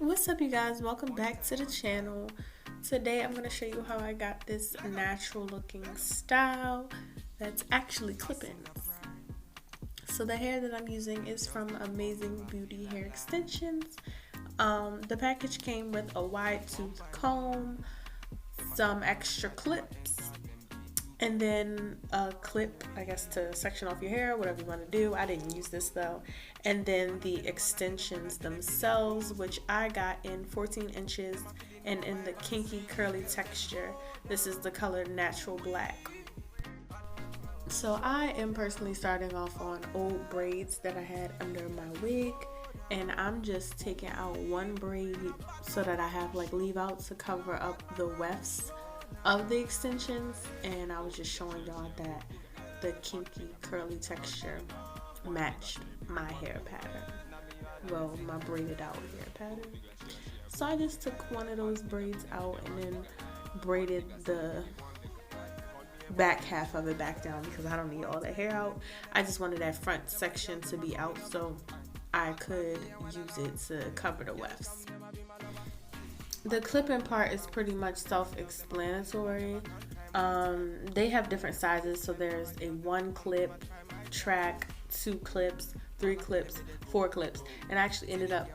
What's up, you guys? Welcome back to the channel. Today I'm going to show you how I got this natural looking style that's actually clip-ins. So the hair that I'm using is from Amazing Beauty Hair Extensions. The package came with a wide tooth comb, some extra clips, and then a clip, I guess, to section off your hair, whatever you want to do. I didn't use this though. And then the extensions themselves, which I got in 14 inches and in the kinky curly texture. This is the color Natural Black. So I am personally starting off on old braids that I had under my wig, and I'm just taking out one braid so that I have like leave out to cover up the wefts of the extensions. And I was just showing y'all that the kinky curly texture matched my hair pattern, well, my braided out hair pattern. So I just took one of those braids out and then braided the back half of it back down because I don't need all that hair out. I just wanted that front section to be out so I could use it to cover the wefts. The clip-in part is pretty much self-explanatory. They have different sizes, so there's a 1 clip track, 2 clips, 3 clips, 4 clips, and I actually ended up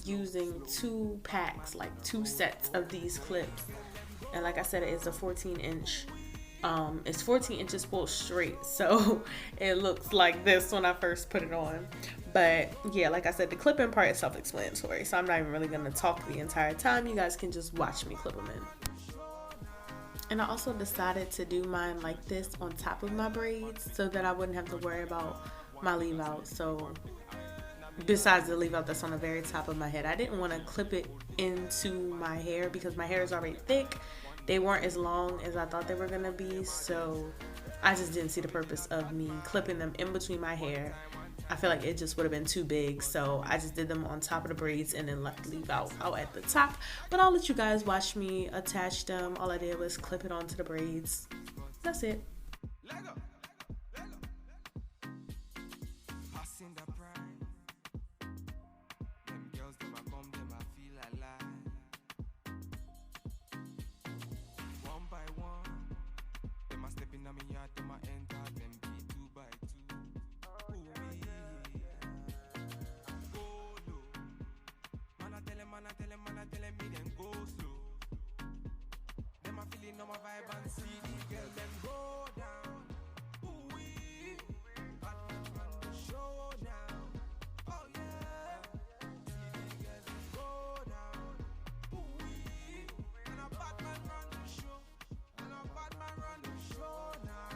using 2 packs, like 2 sets of these clips. And like I said, it is a 14-inch. It's 14 inches pulled straight, so it looks like this when I first put it on. But yeah, like I said, the clip-in part is self-explanatory, so I'm not even really gonna talk the entire time. You guys can just watch me clip them in. And I also decided to do mine like this on top of my braids so that I wouldn't have to worry about my leave out. So besides the leave out that's on the very top of my head, I didn't want to clip it into my hair because my hair is already thick. They weren't as long as I thought they were gonna be, so I just didn't see the purpose of me clipping them in between my hair. I feel like it just would have been too big, so I just did them on top of the braids and then left the leave out at the top. But I'll let you guys watch me attach them. All I did was clip it onto the braids. That's it. On my vibe and see the girl them go down. Ooh wee, run the show down. Oh yeah, see the girls them go down. Ooh wee, and a bad man run the show, and a bad man run the show now.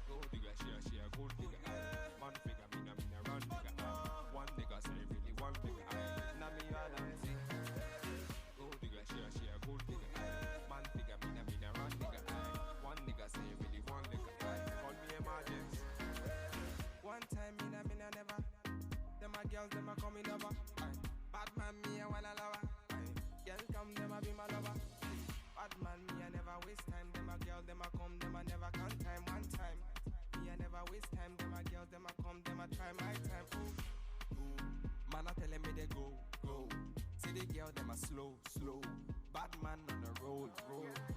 Go digga, she a gold digga. Man figure me na run digga. One nigga say really one digga. Na me all and see. Go digga, she a gold digga. Girls, them a coming over. Bad man, me a wanna lover. Girl, come, them a be my lover. Bad man, me a never waste time. Them a girl, them a come, them a never count time. One time, me a never waste time. Them a girls, them a come, them a try my time. Ooh, ooh. Man a telling me they go. See the girl, them a slow. Bad man on the road.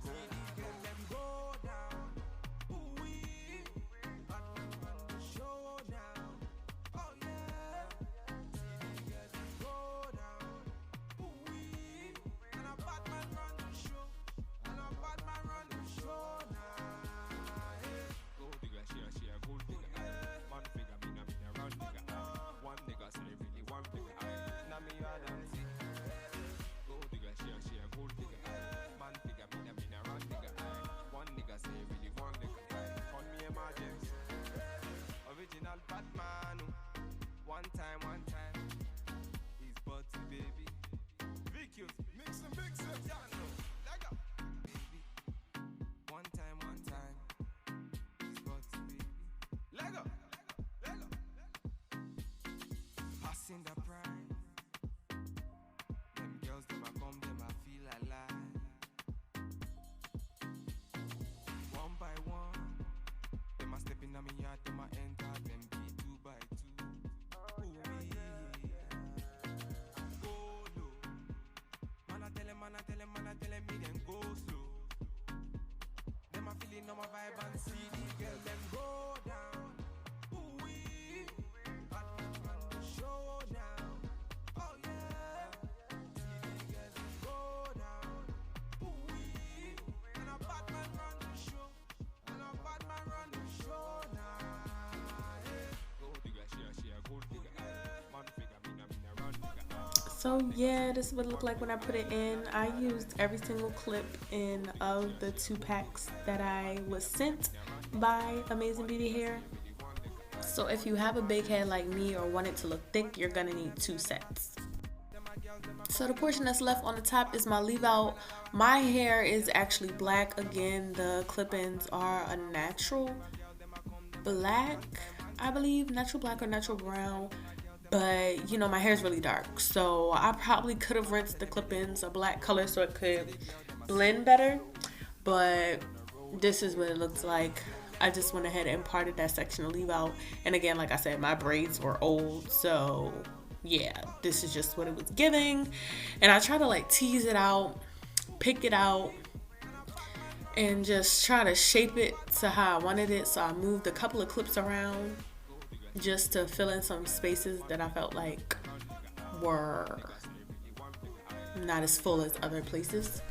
See the girl, them go down. Ooh wee, bad man run the show down. Oh yeah. One nigga say really So yeah, this is what it looked like when I put it in. I used every single clip in of the 2 packs that I was sent by Amazing Beauty Hair. So if you have a big head like me or want it to look thick, you're gonna need 2 sets. So the portion that's left on the top is my leave out. My hair is actually black. Again, the clip-ins are a natural black, I believe, natural black or natural brown. But you know, my hair is really dark, so I probably could have rinsed the clip-ins a black color so it could blend better. But this is what it looks like. I just went ahead and parted that section to leave out. And again, like I said, my braids were old, so yeah, this is just what it was giving. And I try to like tease it out, pick it out, and just try to shape it to how I wanted it. So I moved a couple of clips around just to fill in some spaces that I felt like were not as full as other places.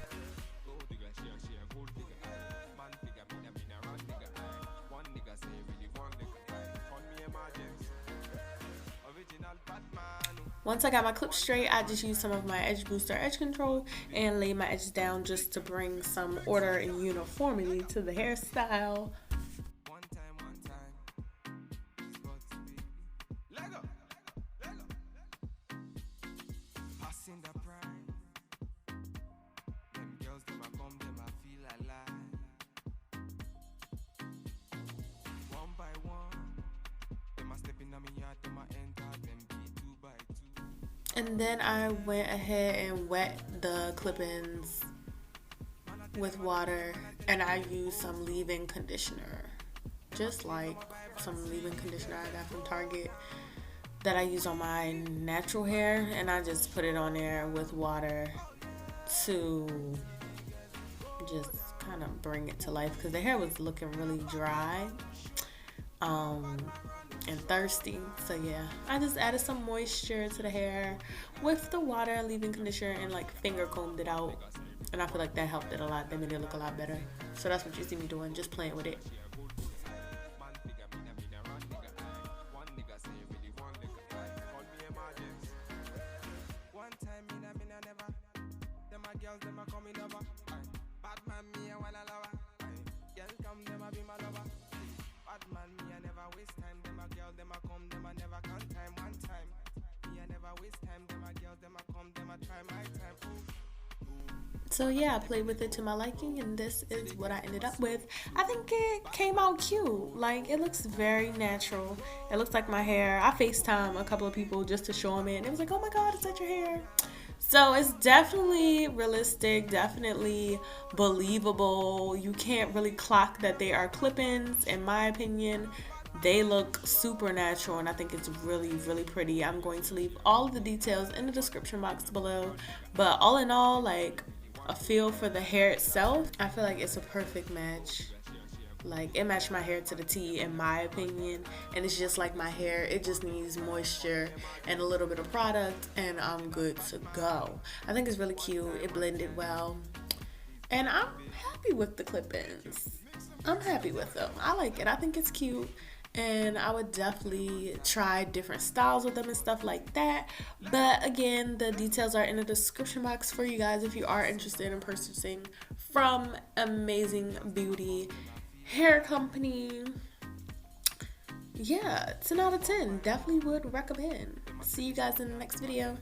Once I got my clip straight, I just used some of my edge booster edge control and laid my edges down just to bring some order and uniformity to the hairstyle. And then I went ahead and wet the clip-ins with water, and I used some leave-in conditioner, just like some leave-in conditioner I got from Target that I use on my natural hair, and I just put it on there with water to just kind of bring it to life because the hair was looking really dry and thirsty. So yeah, I just added some moisture to the hair with the water, leave-in conditioner, and like finger combed it out, and I feel like that helped it a lot. That made it look a lot better. So that's what you see me doing, just playing with it. So yeah, I played with it to my liking, and this is what I ended up with. I think it came out cute. Like, it looks very natural. It looks like my hair. I FaceTime a couple of people just to show them it, and it was like, oh my god, is that your hair? So it's definitely realistic, definitely believable. You can't really clock that they are clip-ins, in my opinion. They look super natural, and I think it's really, really pretty. I'm going to leave all of the details in the description box below. But all in all, like, a feel for the hair itself, I feel like it's a perfect match. Like, it matched my hair to the T, in my opinion, and it's just like my hair. It just needs moisture and a little bit of product, and I'm good to go. I think it's really cute. It blended well, and I'm happy with the clip-ins. I'm happy with them. I like it. I think it's cute, and I would definitely try different styles with them and stuff like that. But again, the details are in the description box for you guys if you are interested in purchasing from Amazing Beauty Hair Company. Yeah, 10 out of 10. Definitely would recommend. See you guys in the next video.